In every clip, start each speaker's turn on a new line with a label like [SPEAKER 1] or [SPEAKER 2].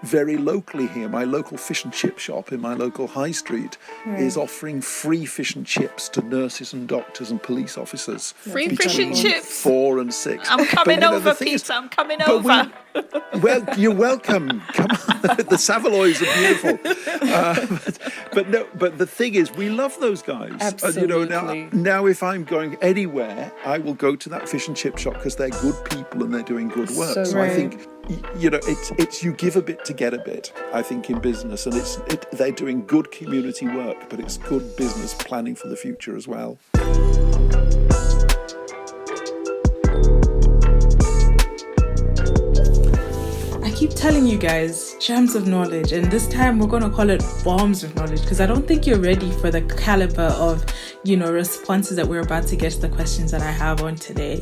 [SPEAKER 1] very locally here, my local fish and chip shop in my local high street is offering free fish and chips to nurses and doctors and police officers.
[SPEAKER 2] Free fish and chips?
[SPEAKER 1] 4 and 6.
[SPEAKER 2] I'm coming over, Peter. I'm coming over.
[SPEAKER 1] Well, you're welcome. Come on. The Savoys are beautiful. But the thing is, we love those guys.
[SPEAKER 3] Absolutely.
[SPEAKER 1] Now if I'm going anywhere, I will go to that fish and chip shop because they're good people and they're doing good work. So I think, it's you give a bit to get a bit, I think, in business. And they're doing good community work, but it's good business planning for the future as well.
[SPEAKER 3] I keep telling you guys, gems of knowledge, and this time we're going to call it bombs of knowledge, because I don't think you're ready for the caliber of, responses that we're about to get to the questions that I have on today.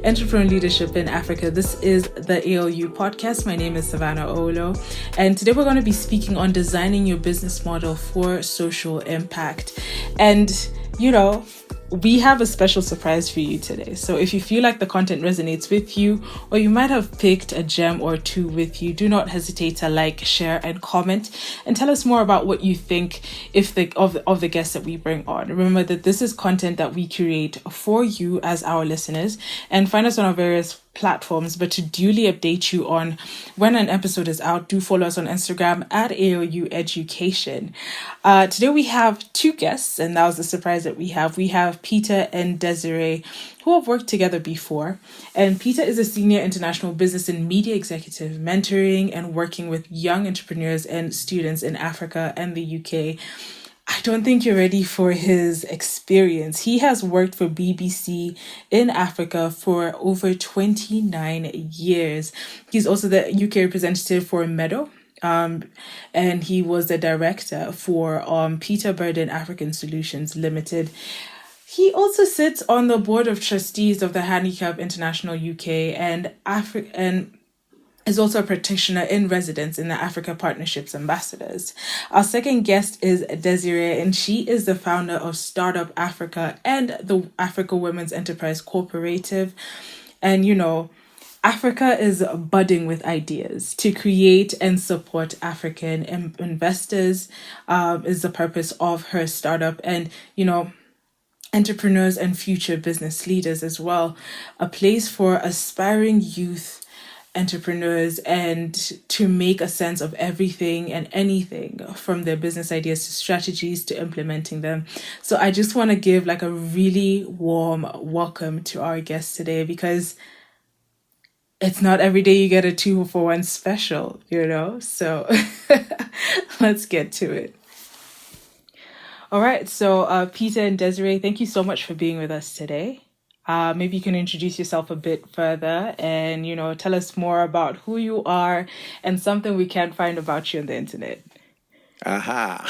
[SPEAKER 3] Entrepreneurial Leadership in Africa. This is the ALU podcast. My name is Savannah Olo, and today we're going to be speaking on designing your business model for social impact. And, we have a special surprise for you today. So if you feel like the content resonates with you, or you might have picked a gem or two with you, do not hesitate to like, share, and comment, and tell us more about what you think of the guests that we bring on. Remember that this is content that we create for you as our listeners, and find us on our various platforms. But to duly update you on when an episode is out, do follow us on Instagram at AOU Education. Today we have two guests, and that was the surprise that we have. We have Peter and Desiree, who have worked together before. And Peter is a senior international business and media executive, mentoring and working with young entrepreneurs and students in Africa and the UK. I don't think you're ready for his experience. He has worked for BBC in Africa for over 29 years. He's also the UK representative for Meadow. And he was the director for Peter Burdin African Solutions Limited. He also sits on the board of trustees of the Handicap International UK and is also a practitioner in residence in the Africa Partnerships Ambassadors. Our second guest is Desiree, and she is the founder of Startup Africa and the Africa Women's Enterprise Cooperative. And, Africa is budding with ideas. To create and support African investors is the purpose of her startup. And, entrepreneurs and future business leaders as well. A place for aspiring youth entrepreneurs and to make a sense of everything and anything, from their business ideas to strategies to implementing them. So I just want to give a really warm welcome to our guest today, because it's not every day you get a 2-for-1 special, so let's get to it. All right, so Peter and Desiree, thank you so much for being with us today. Maybe you can introduce yourself a bit further and, tell us more about who you are and something we can't find about you on the internet.
[SPEAKER 1] Aha.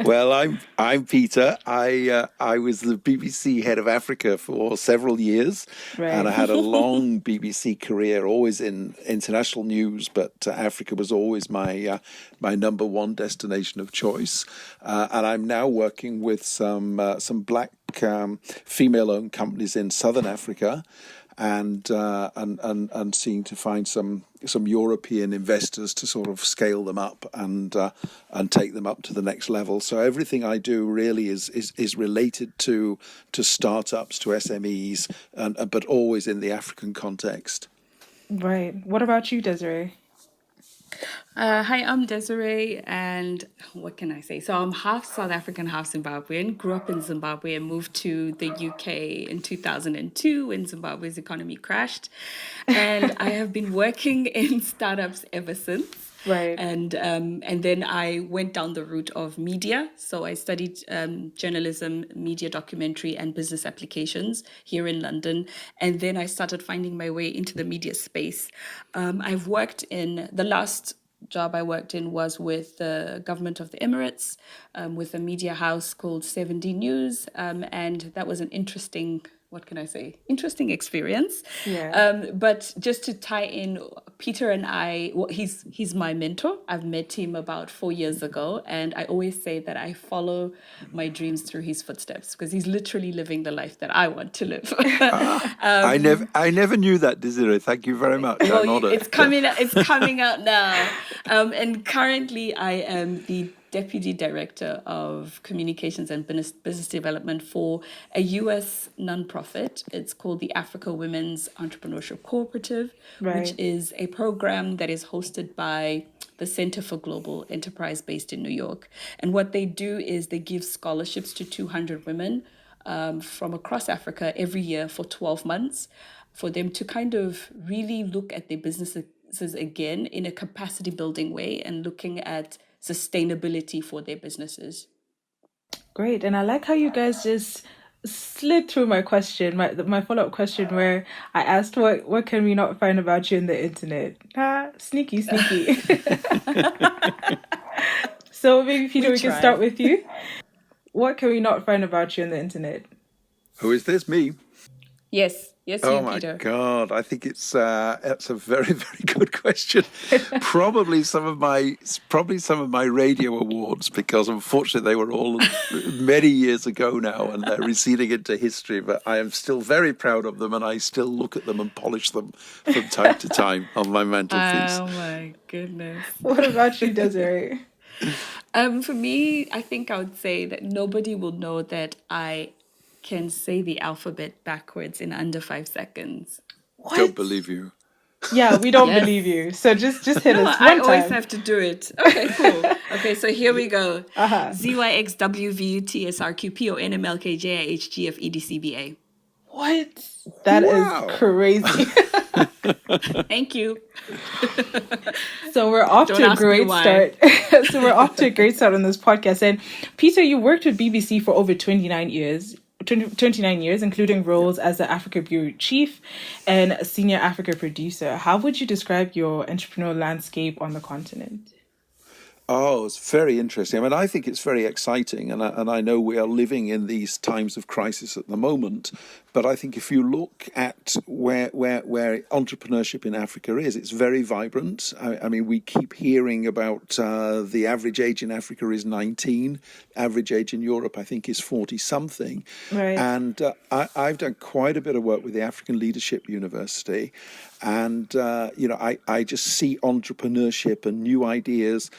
[SPEAKER 1] Well, I'm Peter. I was the BBC head of Africa for several years, right. And I had a long BBC career, always in international news, but Africa was always my number one destination of choice. And I'm now working with some black female-owned companies in Southern Africa, and seeking to find some European investors to sort of scale them up and take them up to the next level. So everything I do really is related to startups, to SMEs, but always in the African context.
[SPEAKER 3] Right. What about you, Desiree?
[SPEAKER 2] Hi, I'm Desiree, and what can I say? So I'm half South African, half Zimbabwean. Grew up in Zimbabwe and moved to the UK in 2002 when Zimbabwe's economy crashed. And I have been working in startups ever since.
[SPEAKER 3] Right.
[SPEAKER 2] And then I went down the route of media. So I studied journalism, media documentary, and business applications here in London. And then I started finding my way into the media space. I've worked in the last job I worked in was with the government of the Emirates, with a media house called 7D News. And that was an interesting what can I say? Interesting experience.
[SPEAKER 3] Yeah.
[SPEAKER 2] But just to tie in, Peter and I, well, he's my mentor. I've met him about 4 years ago, and I always say that I follow my dreams through his footsteps because he's literally living the life that I want to live.
[SPEAKER 1] I never knew that, Desiree. Thank you very much.
[SPEAKER 2] Well,
[SPEAKER 1] I'm honored.
[SPEAKER 2] it's coming out now. And currently, I am the Deputy Director of Communications and Business Development for a US nonprofit. It's called the Africa Women's Entrepreneurship Cooperative, which
[SPEAKER 3] Right.
[SPEAKER 2] is a program that is hosted by the Center for Global Enterprise based in New York. And what they do is they give scholarships to 200 women from across Africa every year for 12 months for them to kind of really look at their businesses again in a capacity building way and looking at sustainability for their businesses.
[SPEAKER 3] Great. And I like how you guys just slid through my question, my follow-up question where I asked what can we not find about you in the internet? Sneaky. So maybe Peter, we can start with you. What can we not find about you in the internet?
[SPEAKER 1] Who is this? Me?
[SPEAKER 2] Yes,
[SPEAKER 1] Oh
[SPEAKER 2] you,
[SPEAKER 1] my
[SPEAKER 2] Peter.
[SPEAKER 1] God! I think it's a very, very good question. Probably some of my radio awards, because unfortunately they were all many years ago now, and they're receding into history. But I am still very proud of them, and I still look at them and polish them from time to time on my mantelpiece.
[SPEAKER 2] Oh my goodness.
[SPEAKER 3] What about you, Desiree?
[SPEAKER 2] For me, I think I would say that nobody will know that I can say the alphabet backwards in under 5 seconds.
[SPEAKER 3] What?
[SPEAKER 1] Don't believe you.
[SPEAKER 3] Yeah, we don't
[SPEAKER 2] Yes.
[SPEAKER 3] believe you. So just hit
[SPEAKER 2] No,
[SPEAKER 3] us
[SPEAKER 2] I
[SPEAKER 3] one
[SPEAKER 2] always
[SPEAKER 3] time.
[SPEAKER 2] have to do it. Okay, cool. Okay, so here we go.
[SPEAKER 3] Uh-huh.
[SPEAKER 2] ZYXWVUTSRQPONMLKJIHGFEDCBA.
[SPEAKER 3] What? That
[SPEAKER 1] Wow.
[SPEAKER 3] is crazy.
[SPEAKER 2] Thank you.
[SPEAKER 3] So we're off
[SPEAKER 2] Don't
[SPEAKER 3] to a
[SPEAKER 2] ask me
[SPEAKER 3] great
[SPEAKER 2] why.
[SPEAKER 3] start. So we're off to a great start on this podcast. And Peter, you worked with BBC for over 29 years, including roles as the Africa Bureau Chief and Senior Africa Producer. How would you describe your entrepreneurial landscape on the continent?
[SPEAKER 1] Oh, it's very interesting. I mean, I think it's very exciting, and I know we are living in these times of crisis at the moment. But I think if you look at where entrepreneurship in Africa is, it's very vibrant. I mean, we keep hearing about the average age in Africa is 19. Average age in Europe, I think, is 40 something.
[SPEAKER 3] Right.
[SPEAKER 1] And I've done quite a bit of work with the African Leadership University. And, I just see entrepreneurship and new ideas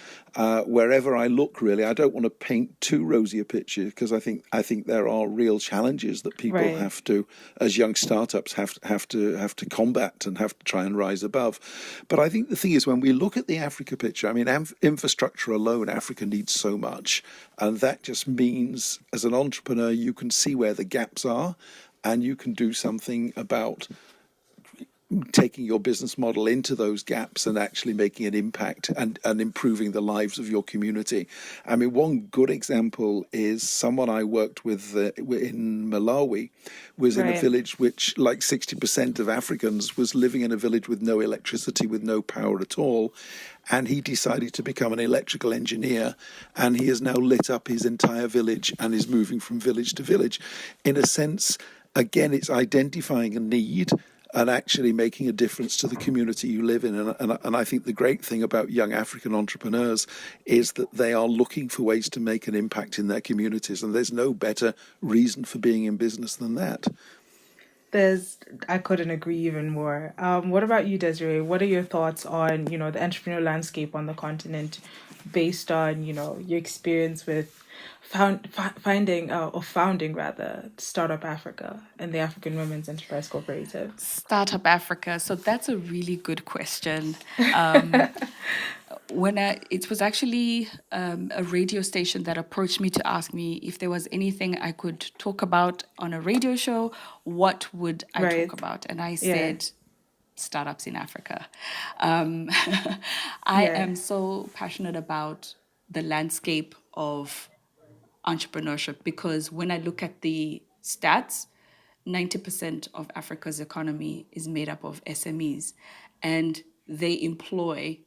[SPEAKER 1] wherever I look, really. I don't want to paint too rosy a picture because I think there are real challenges that people
[SPEAKER 3] Right.
[SPEAKER 1] have to, as young startups, have to combat and have to try and rise above. But I think the thing is, when we look at the Africa picture, I mean, infrastructure alone, Africa needs so much. And that just means, as an entrepreneur, you can see where the gaps are and you can do something about taking your business model into those gaps and actually making an impact and improving the lives of your community. I mean, one good example is someone I worked with in Malawi was in a
[SPEAKER 3] Right.
[SPEAKER 1] village which, like 60% of Africans, was living in a village with no electricity, with no power at all. And he decided to become an electrical engineer, and he has now lit up his entire village and is moving from village to village. In a sense, again, it's identifying a need and actually making a difference to the community you live in. And I think the great thing about young African entrepreneurs is that they are looking for ways to make an impact in their communities. And there's no better reason for being in business than that.
[SPEAKER 3] I couldn't agree even more. What about you, Desiree? What are your thoughts on, the entrepreneurial landscape on the continent based on, your experience with founding Startup Africa and the African Women's Enterprise Cooperative?
[SPEAKER 2] Startup Africa. So that's a really good question. It was actually a radio station that approached me to ask me if there was anything I could talk about on a radio show, what would I
[SPEAKER 3] Right.
[SPEAKER 2] talk about? And I
[SPEAKER 3] Yeah.
[SPEAKER 2] said, startups in Africa. I
[SPEAKER 3] Yeah.
[SPEAKER 2] am so passionate about the landscape of entrepreneurship because when I look at the stats, 90% of Africa's economy is made up of SMEs, and they employ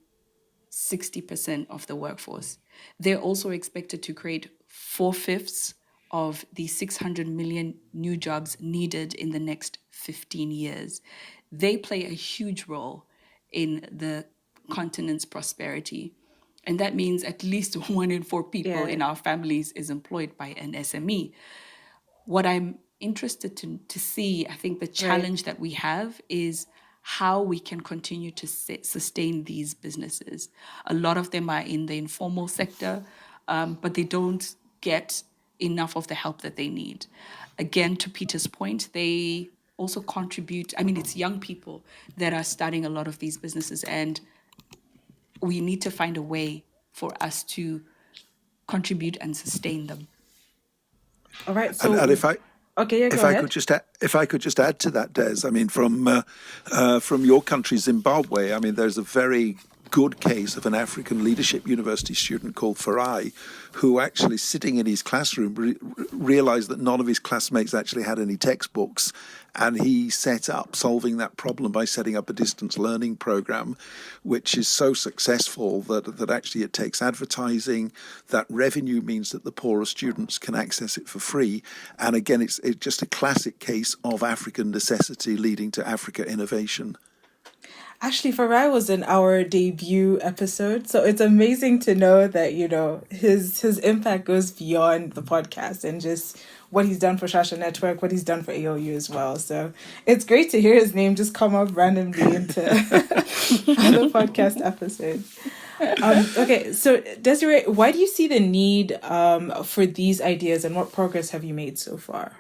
[SPEAKER 2] 60% of the workforce. They're also expected to create 4/5 of the 600 million new jobs needed in the next 15 years. They play a huge role in the continent's prosperity. And that means at least 1 in 4 people in our families is employed by an SME. What I'm interested to see, I think the challenge that we have is how we can continue to sustain these businesses. A lot of them are in the informal sector, but they don't get enough of the help that they need. Again, to Peter's point, they also contribute. I mean, it's young people that are starting a lot of these businesses, and we need to find a way for us to contribute and sustain them.
[SPEAKER 3] All right. So,
[SPEAKER 1] and if I
[SPEAKER 3] okay, yeah, go
[SPEAKER 1] if I
[SPEAKER 3] ahead.
[SPEAKER 1] could just add to that, Des, I mean, from your country, Zimbabwe, I mean, there's a very good case of an African leadership university student called Farai, who actually, sitting in his classroom, realized that none of his classmates actually had any textbooks. And he set up solving that problem by setting up a distance learning program, which is so successful that actually it takes advertising. That revenue means that the poorer students can access it for free. And again, it's just a classic case of African necessity leading to Africa innovation.
[SPEAKER 3] Actually, Farai was in our debut episode, so it's amazing to know that, you know, his impact goes beyond the podcast and just what he's done for Shasha Network, what he's done for AOU as well. So it's great to hear his name just come up randomly into other podcast episodes. Okay, so Desiree, why do you see the need for these ideas, and what progress have you made so far?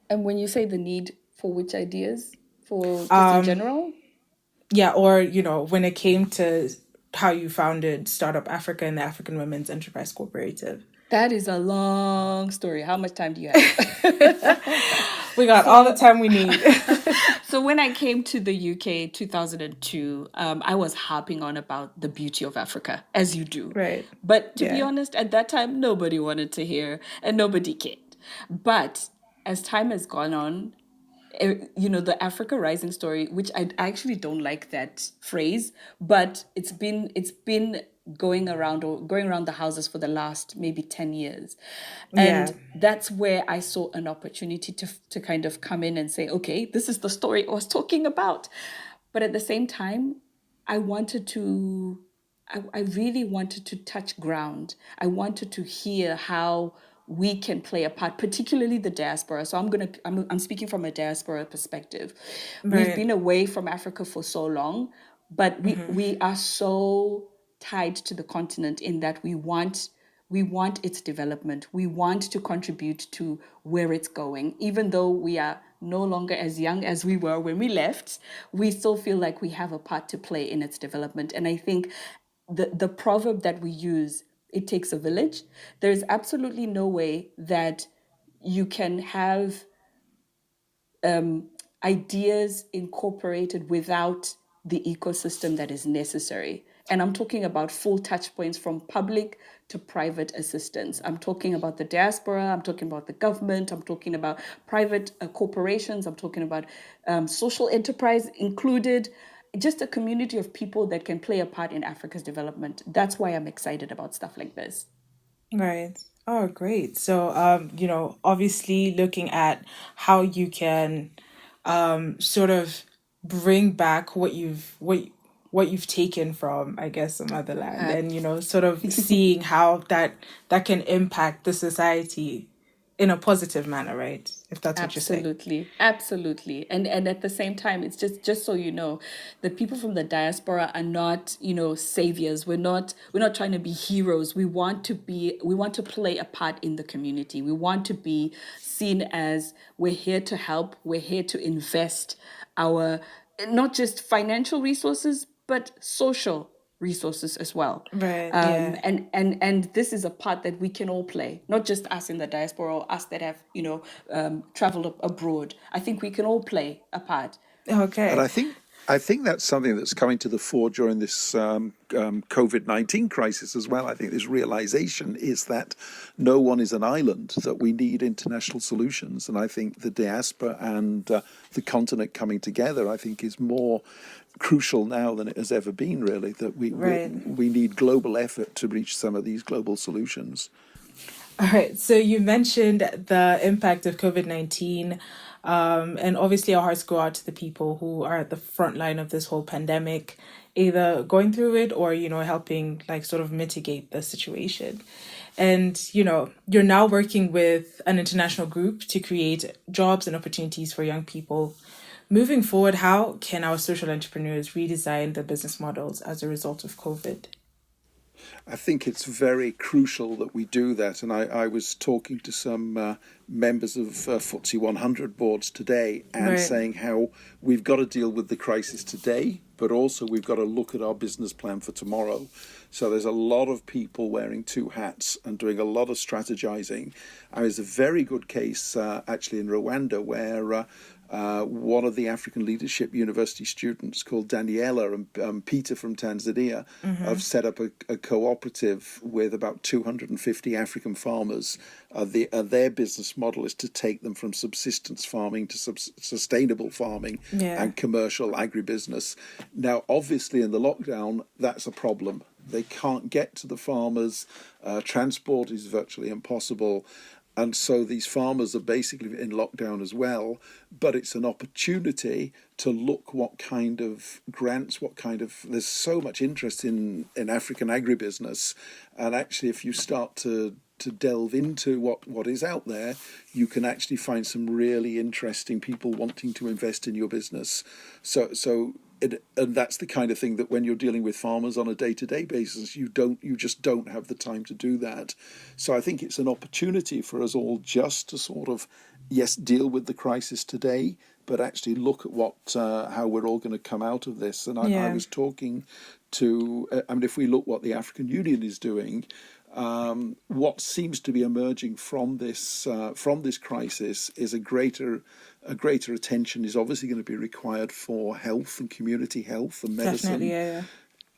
[SPEAKER 2] And when you say the need for which ideas? For just in general?
[SPEAKER 3] Yeah, or, you know, when it came to how you founded Startup Africa and the African Women's Enterprise Cooperative.
[SPEAKER 2] That is a long story. How much time do you have?
[SPEAKER 3] We got all the time we need.
[SPEAKER 2] So when I came to the UK 2002, I was harping on about the beauty of Africa, as you do.
[SPEAKER 3] Right.
[SPEAKER 2] But to be honest, at that time, nobody wanted to hear and nobody cared. But as time has gone on, you know, the Africa Rising story, which I actually don't like that phrase, but it's been going around the houses for the last maybe 10 years. And that's where I saw an opportunity to kind of come in and say, okay, this is the story I was talking about. But at the same time, I really wanted to touch ground. I wanted to hear how we can play a part, particularly the diaspora. So I'm speaking from a diaspora perspective.
[SPEAKER 3] Right.
[SPEAKER 2] We've been away from Africa for so long, but we are so tied to the continent in that we want its development. We want to contribute to where it's going. Even though we are no longer as young as we were when we left, we still feel like we have a part to play in its development. And I think the proverb that we use, it takes a village. There's absolutely no way that you can have ideas incorporated without the ecosystem that is necessary. And I'm talking about full touch points from public to private assistance. I'm talking about the diaspora. I'm talking about the government. I'm talking about private corporations. I'm talking about social enterprise included. Just a community of people that can play a part in Africa's development. That's why I'm excited about stuff like this.
[SPEAKER 3] Right. Oh, great. So, you know, obviously looking at how you can sort of bring back what you've taken from, I guess, some other land, and, you know, sort of seeing how that can impact the society in a positive manner, right? If that's what you're saying.
[SPEAKER 2] Absolutely. And at the same time, it's just so you know, the people from the diaspora are not, you know, saviors. We're not trying to be heroes. We want to play a part in the community. We want to be seen as we're here to help. We're here to invest our not just financial resources, but social resources as well.
[SPEAKER 3] Right.
[SPEAKER 2] And this is a part that we can all play, not just us in the diaspora or us that have, you know, traveled abroad. I think we can all play a part.
[SPEAKER 3] Okay.
[SPEAKER 1] And I think that's something that's coming to the fore during this COVID-19 crisis as well. I think this realization is that no one is an island, that we need international solutions. And I think the diaspora and the continent coming together, I think, is more crucial now than it has ever been, really, that we need global effort to reach some of these global solutions.
[SPEAKER 3] All right. So you mentioned the impact of COVID-19. And obviously, our hearts go out to the people who are at the front line of this whole pandemic, either going through it or, helping like sort of mitigate the situation. And, you're now working with an international group to create jobs and opportunities for young people. Moving forward, how can our social entrepreneurs redesign their business models as a result of COVID?
[SPEAKER 1] I think it's very crucial that we do that. And I was talking to some members of FTSE 100 boards today and
[SPEAKER 3] Right.
[SPEAKER 1] saying how we've got to deal with the crisis today, but also we've got to look at our business plan for tomorrow. So there's a lot of people wearing two hats and doing a lot of strategizing. There's a very good case actually in Rwanda where one of the African Leadership University students called Daniela and Peter from Tanzania have set up a cooperative with about 250 African farmers. Their business model is to take them from subsistence farming to sustainable farming
[SPEAKER 3] Yeah.
[SPEAKER 1] and commercial agribusiness. Now, obviously, in the lockdown, that's a problem. They can't get to the farmers. Transport is virtually impossible. And so these farmers are basically in lockdown as well, but it's an opportunity to look what kind of grants, there's so much interest in African agribusiness. And actually, if you start to delve into what is out there, you can actually find some really interesting people wanting to invest in your business. And that's the kind of thing that when you're dealing with farmers on a day-to-day basis, you just don't have the time to do that. So I think it's an opportunity for us all just to sort of, yes, deal with the crisis today, but actually look at how we're all going to come out of this. And I was talking to, if we look what the African Union is doing, what seems to be emerging from this crisis is a greater attention is obviously going to be required for health and community health and medicine.
[SPEAKER 3] Definitely,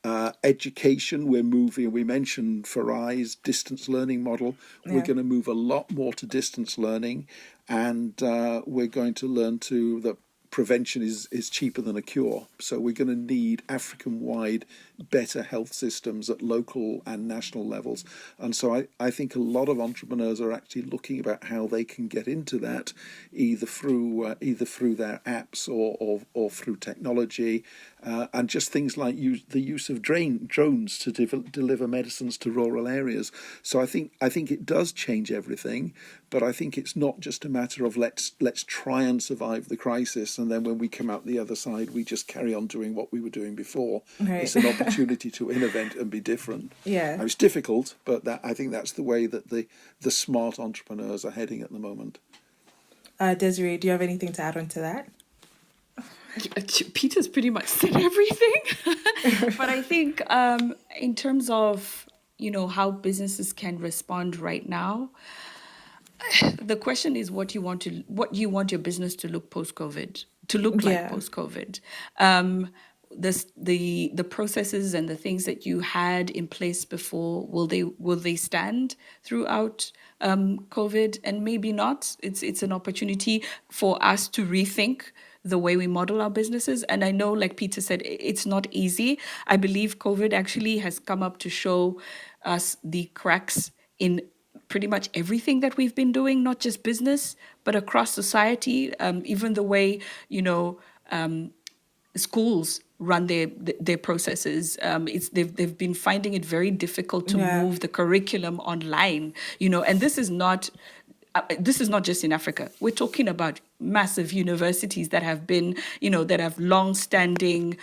[SPEAKER 3] yeah.
[SPEAKER 1] Education, we mentioned Farai's distance learning model.
[SPEAKER 3] Yeah.
[SPEAKER 1] We're going to move a lot more to distance learning, and we're going to learn that prevention is cheaper than a cure. So we're going to need African-wide better health systems at local and national levels. And so I think a lot of entrepreneurs are actually looking about how they can get into that, either through their apps or through technology, and just things like the use of drones to deliver medicines to rural areas. So I think it does change everything, but I think it's not just a matter of let's try and survive the crisis, and then when we come out the other side, we just carry on doing what we were doing before.
[SPEAKER 3] Right.
[SPEAKER 1] It's an opportunity to innovate and be different.
[SPEAKER 3] Yeah.
[SPEAKER 1] Now, it's difficult, but I think that's the way that the smart entrepreneurs are heading at the moment.
[SPEAKER 3] Desiree, do you have anything to add on to that?
[SPEAKER 2] Peter's pretty much said everything. But I think in terms of, how businesses can respond right now, the question is what you want your business to look post-COVID, like post-COVID. The processes and the things that you had in place before, will they stand throughout COVID? And maybe not. It's an opportunity for us to rethink the way we model our businesses. And I know, like Peter said, it's not easy. I believe COVID actually has come up to show us the cracks in pretty much everything that we've been doing, not just business, but across society. Even the way, schools run their processes. They've been finding it very difficult to move the curriculum online, and this is not just in Africa. We're talking about massive universities that have been, that have long-standing,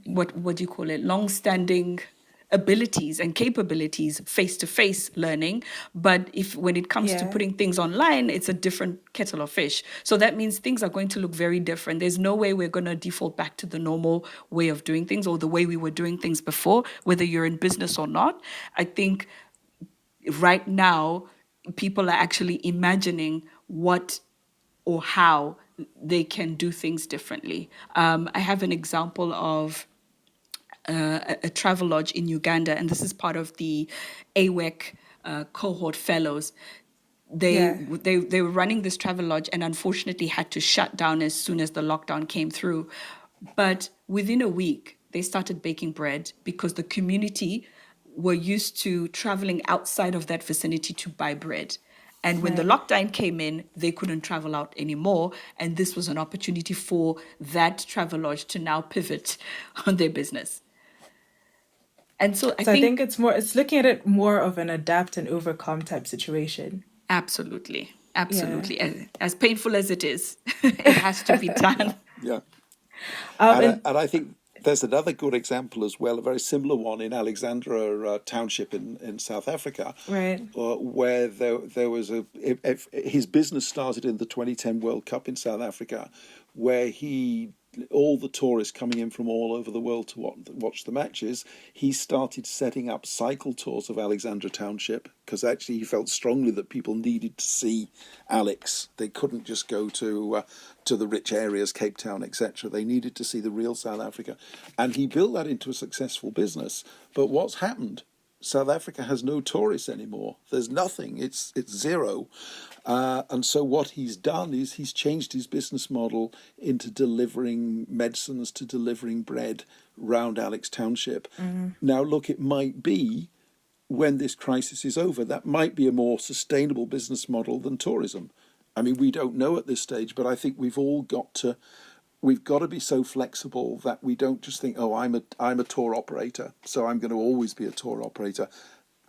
[SPEAKER 2] what do you call it? Long-standing abilities and capabilities, face-to-face learning. But when it comes to putting things online, it's a different kettle of fish. So that means things are going to look very different. There's no way we're going to default back to the normal way of doing things or the way we were doing things before, whether you're in business or not. I think right now, people are actually imagining what or how they can do things differently. I have an example of a travel lodge in Uganda, and this is part of the AWEC cohort fellows. They were running this travel lodge and unfortunately had to shut down as soon as the lockdown came through. But within a week, they started baking bread because the community were used to traveling outside of that vicinity to buy bread. And when the
[SPEAKER 3] Right.
[SPEAKER 2] lockdown came in, they couldn't travel out anymore. And this was an opportunity for that travel lodge to now pivot on their business. And so I
[SPEAKER 3] So I think
[SPEAKER 2] think,
[SPEAKER 3] it's looking at it more of an adapt and overcome type situation.
[SPEAKER 2] absolutely,
[SPEAKER 3] Yeah.
[SPEAKER 2] absolutely. As painful as it is, it has to be done.
[SPEAKER 1] Yeah.
[SPEAKER 3] And
[SPEAKER 1] And I think there's another good example as well, a very similar one in Alexandra Township in South Africa,
[SPEAKER 3] right.
[SPEAKER 1] where there was his business started in the 2010 World Cup in South Africa, where all the tourists coming in from all over the world to watch the matches, he started setting up cycle tours of Alexandra Township, because actually he felt strongly that people needed to see Alex. They couldn't just go to the rich areas, Cape Town, etc. They needed to see the real South Africa. And he built that into a successful business. But what's happened? South Africa has no tourists anymore. There's nothing. It's zero. And so what he's done is he's changed his business model into delivering medicines, to delivering bread round Alex Township. Now, look, it might be when this crisis is over, that might be a more sustainable business model than tourism. I mean, we don't know at this stage, but I think we've got to be so flexible that we don't just think, oh, I'm a tour operator, so I'm going to always be a tour operator.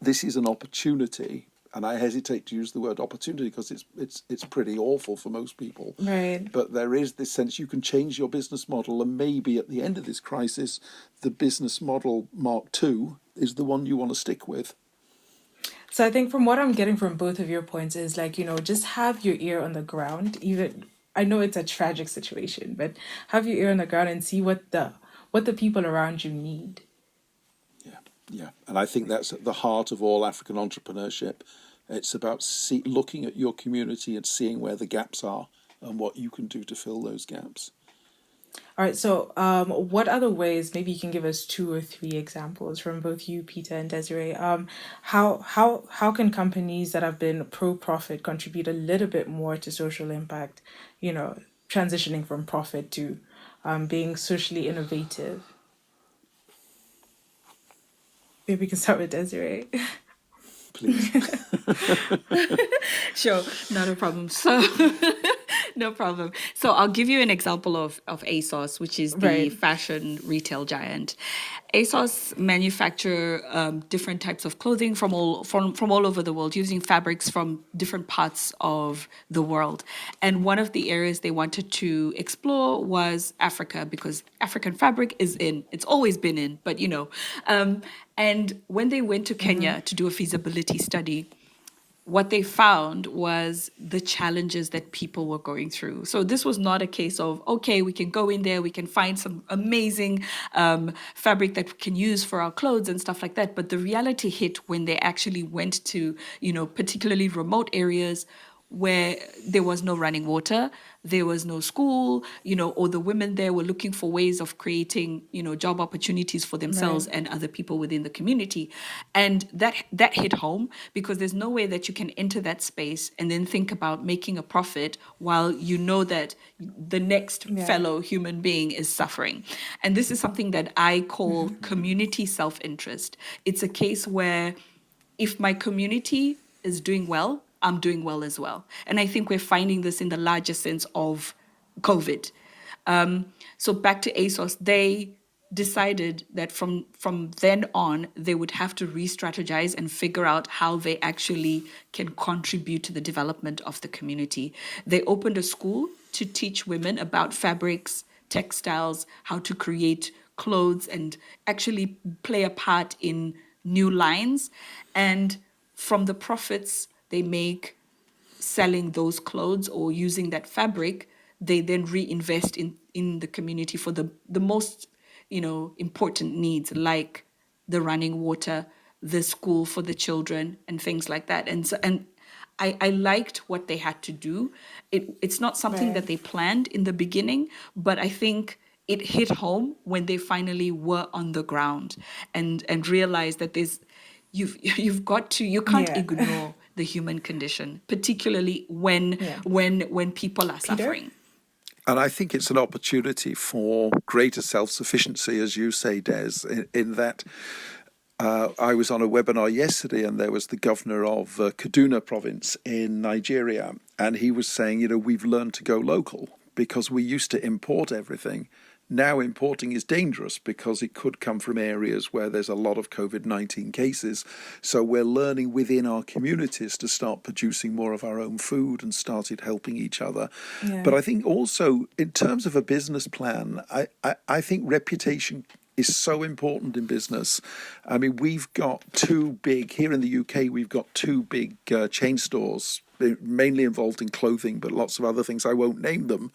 [SPEAKER 1] This is an opportunity, and I hesitate to use the word opportunity because it's pretty awful for most people.
[SPEAKER 3] Right.
[SPEAKER 1] But there is this sense you can change your business model, and maybe at the end of this crisis, the business model Mark II is the one you want to stick with.
[SPEAKER 3] So I think from what I'm getting from both of your points is like, just have your ear on the ground. Even I know it's a tragic situation, but have your ear on the ground and see what the people around you need.
[SPEAKER 1] Yeah, and I think that's at the heart of all African entrepreneurship. It's about looking at your community and seeing where the gaps are and what you can do to fill those gaps.
[SPEAKER 3] All right, so what other ways, maybe you can give us 2 or 3 examples from both you, Peter and Desiree. How can companies that have been pro-profit contribute a little bit more to social impact, transitioning from profit to being socially innovative? Maybe we can start with Desiree.
[SPEAKER 1] Please.
[SPEAKER 2] Sure, not a problem. So, no problem. So I'll give you an example of ASOS, which is the
[SPEAKER 3] Right.
[SPEAKER 2] fashion retail giant. ASOS manufacture different types of clothing from all over the world, using fabrics from different parts of the world. And one of the areas they wanted to explore was Africa, because African fabric is in. It's always been in, but and when they went to Kenya to do a feasibility study, what they found was the challenges that people were going through. So this was not a case of, okay, we can go in there, we can find some amazing fabric that we can use for our clothes and stuff like that. But the reality hit when they actually went to, particularly remote areas where there was no running water, there was no school, or the women there were looking for ways of creating, job opportunities for themselves
[SPEAKER 3] Right.
[SPEAKER 2] and other people within the community. And that hit home, because there's no way that you can enter that space and then think about making a profit while you know that the next
[SPEAKER 3] Yeah.
[SPEAKER 2] fellow human being is suffering. And this is something that I call community self-interest. It's a case where if my community is doing well, I'm doing well as well. And I think we're finding this in the larger sense of COVID. So back to ASOS, they decided that from then on, they would have to re-strategize and figure out how they actually can contribute to the development of the community. They opened a school to teach women about fabrics, textiles, how to create clothes, and actually play a part in new lines. And from the profits they make selling those clothes or using that fabric, they then reinvest in the community for the most important needs, like the running water, the school for the children, and things like that. And I liked what they had to do. It's not something
[SPEAKER 3] Right.
[SPEAKER 2] that they planned in the beginning, but I think it hit home when they finally were on the ground and realized that you can't
[SPEAKER 3] Yeah.
[SPEAKER 2] ignore the human condition, particularly when
[SPEAKER 3] Yeah.
[SPEAKER 2] when people are
[SPEAKER 3] Peter?
[SPEAKER 2] suffering.
[SPEAKER 1] And I think it's an opportunity for greater self-sufficiency, as you say, Des, in that I was on a webinar yesterday, and there was the governor of Kaduna province in Nigeria, and he was saying, we've learned to go local because we used to import everything. Now importing is dangerous because it could come from areas where there's a lot of COVID-19 cases. So we're learning within our communities to start producing more of our own food and started helping each other.
[SPEAKER 3] Yeah.
[SPEAKER 1] But I think also in terms of a business plan, I think reputation is so important in business. I mean, we've got two big, here in the UK, we've got two big chain stores, mainly involved in clothing, but lots of other things. I won't name them.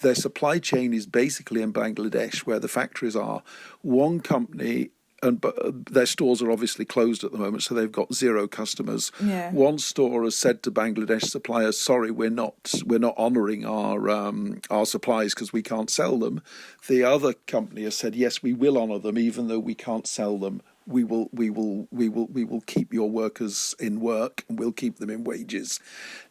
[SPEAKER 1] Their supply chain is basically in Bangladesh, where the factories are. One company, and their stores are obviously closed at the moment, so they've got zero customers.
[SPEAKER 3] Yeah.
[SPEAKER 1] One store has said to Bangladesh suppliers, "Sorry, we're not honouring our supplies because we can't sell them." The other company has said, "Yes, we will honour them, even though we can't sell them. We will keep your workers in work, and we'll keep them in wages."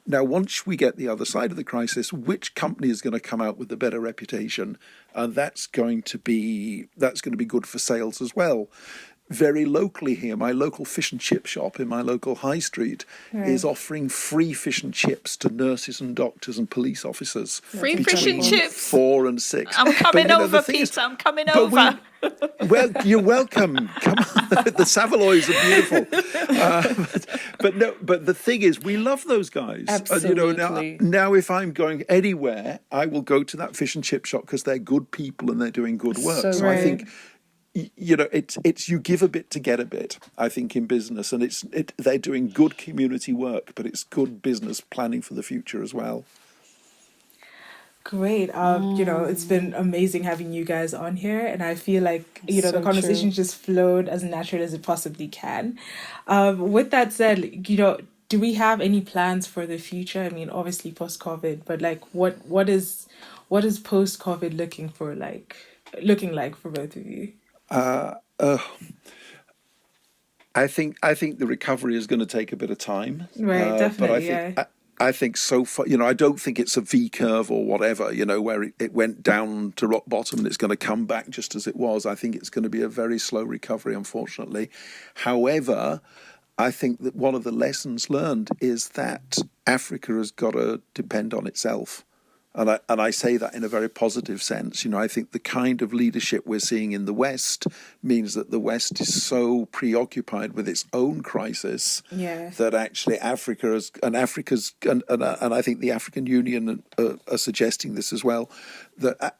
[SPEAKER 1] Now, once we get the other side of the crisis, which company is going to come out with the better reputation? And that's going to be good for sales as well. Very locally here, my local fish and chip shop in my local high street is offering free fish and chips to nurses and doctors and police officers.
[SPEAKER 2] Free fish and chips.
[SPEAKER 1] 4 and 6.
[SPEAKER 2] I'm coming over, Peter. I'm coming over.
[SPEAKER 1] Well, you're welcome. Come on. The Savaloys are beautiful. But the thing is, we love those guys.
[SPEAKER 2] Absolutely.
[SPEAKER 1] Now, if I'm going anywhere, I will go to that fish and chip shop because they're good people and they're doing good work. So I think, it's you give a bit to get a bit, I think, in business, and they're doing good community work, but it's good business planning for the future as well.
[SPEAKER 3] Great. It's been amazing having you guys on here, and I feel like, the conversation just flowed as natural as it possibly can. With that said, do we have any plans for the future? I mean, obviously post-COVID, but like what is post-COVID looking like for both of you?
[SPEAKER 1] I think the recovery is going to take a bit of time.
[SPEAKER 3] Right, definitely.
[SPEAKER 1] But I think so far, I don't think it's a V curve or whatever, where it went down to rock bottom and it's going to come back just as it was. I think it's going to be a very slow recovery, unfortunately. However, I think that one of the lessons learned is that Africa has got to depend on itself. And I say that in a very positive sense. I think the kind of leadership we're seeing in the West means that the West is so preoccupied with its own crisis that actually Africa's and I think the African Union are suggesting this as well, that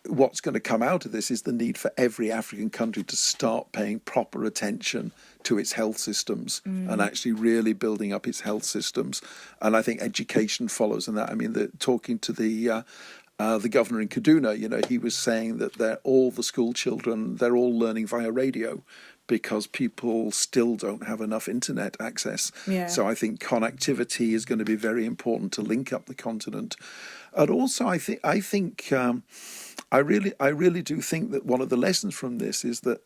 [SPEAKER 1] what's going to come out of this is the need for every African country to start paying proper attention to its health systems and actually really building up its health systems. And I think education follows in that. I mean, talking to the governor in Kaduna, he was saying that all the school children, they're all learning via radio because people still don't have enough internet access. Yeah. So I think connectivity is going to be very important to link up the continent. And also, I really do think that one of the lessons from this is that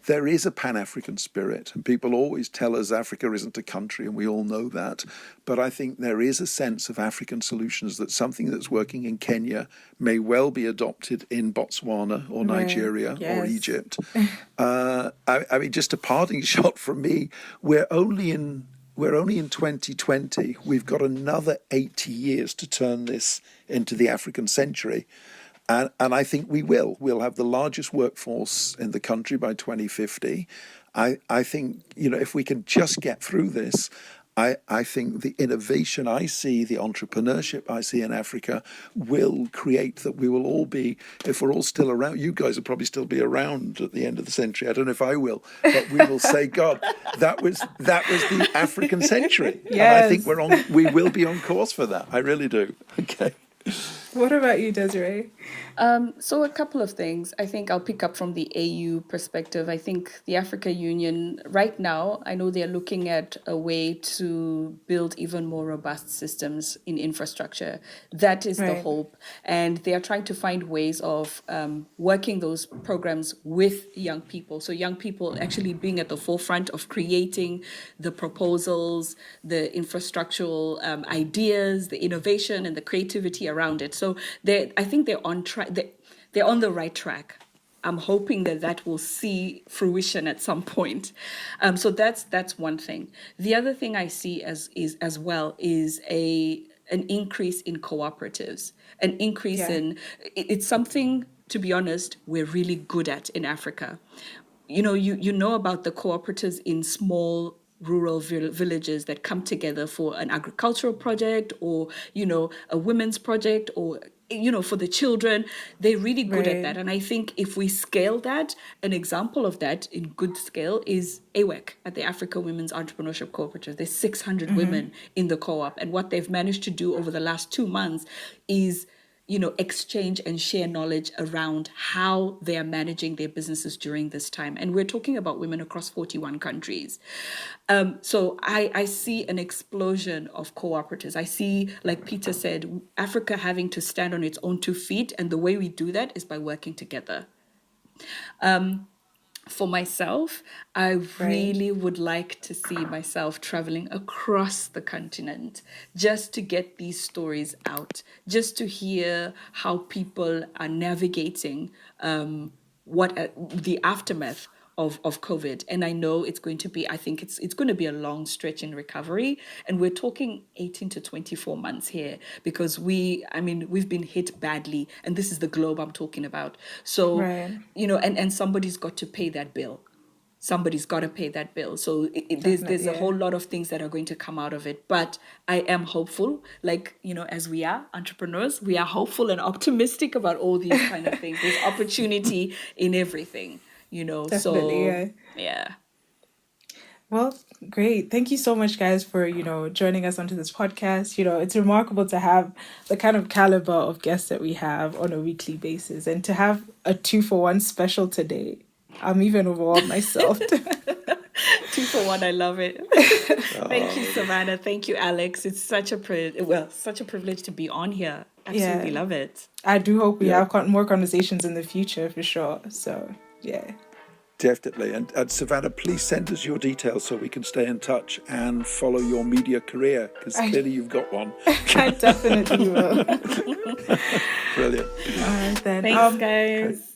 [SPEAKER 1] there is a Pan-African spirit, and people always tell us Africa isn't a country, and we all know that. But I think there is a sense of African solutions, that something that's working in Kenya may well be adopted in Botswana or Nigeria or Egypt. I mean, just a parting shot from me. We're only in 2020. We've got another 80 years to turn this into the African century. And I think we will. We'll have the largest workforce in the country by 2050. I think, if we can just get through this, I think the innovation I see, the entrepreneurship I see in Africa will create that we will all be, if we're all still around, you guys will probably still be around at the end of the century. I don't know if I will, but we will say, God, that was the African century. Yes. And I think we will be on course for that. I really do. Okay.
[SPEAKER 3] What about you, Desiree?
[SPEAKER 2] So a couple of things. I think I'll pick up from the AU perspective. I think the Africa Union right now, I know they're looking at a way to build even more robust systems in infrastructure. That is the hope. And they are trying to find ways of working those programs with young people. So young people actually being at the forefront of creating the proposals, the infrastructural ideas, the innovation and the creativity around it. So I think they're on track. They're on the right track. I'm hoping that will see fruition at some point. So that's one thing. The other thing I see as an increase in cooperatives, an increase in it's something, to be honest, we're really good at in Africa. You know about the cooperatives in small rural villages that come together for an agricultural project, or a women's project, or for the children. They're really good at that. And I think if we scale that, an example of that in good scale is AWEC, at the Africa Women's Entrepreneurship Cooperative. There's 600 women in the co-op, and what they've managed to do over the last 2 months is exchange and share knowledge around how they are managing their businesses during this time. And we're talking about women across 41 countries. So I see an explosion of cooperatives. I see, like Peter said, Africa having to stand on its own 2 feet. And the way we do that is by working together. For myself, I really would like to see myself traveling across the continent just to get these stories out, just to hear how people are navigating the aftermath of COVID. And I know I think it's going to be a long stretch in recovery. And we're talking 18 to 24 months here, because we've been hit badly. And this is the globe I'm talking about. So, and somebody's got to pay that bill. Somebody's got to pay that bill. So there's a whole lot of things that are going to come out of it. But I am hopeful, as we are entrepreneurs, we are hopeful and optimistic about all these kind of things. There's opportunity in everything.
[SPEAKER 3] Definitely,
[SPEAKER 2] yeah.
[SPEAKER 3] Well, great. Thank you so much, guys, for, joining us onto this podcast. It's remarkable to have the kind of caliber of guests that we have on a weekly basis, and to have a 2-for-1 special today. I'm even overwhelmed myself.
[SPEAKER 2] 2-for-1, I love it. Thank you, Savannah. Thank you, Alex. It's such a privilege to be on here. Absolutely love it.
[SPEAKER 3] I do hope we have more conversations in the future, for sure. So, yeah.
[SPEAKER 1] Definitely. And Savannah, please send us your details so we can stay in touch and follow your media career, because clearly you've got one.
[SPEAKER 3] I definitely will.
[SPEAKER 1] Brilliant.
[SPEAKER 3] All right, then.
[SPEAKER 2] Thanks, guys.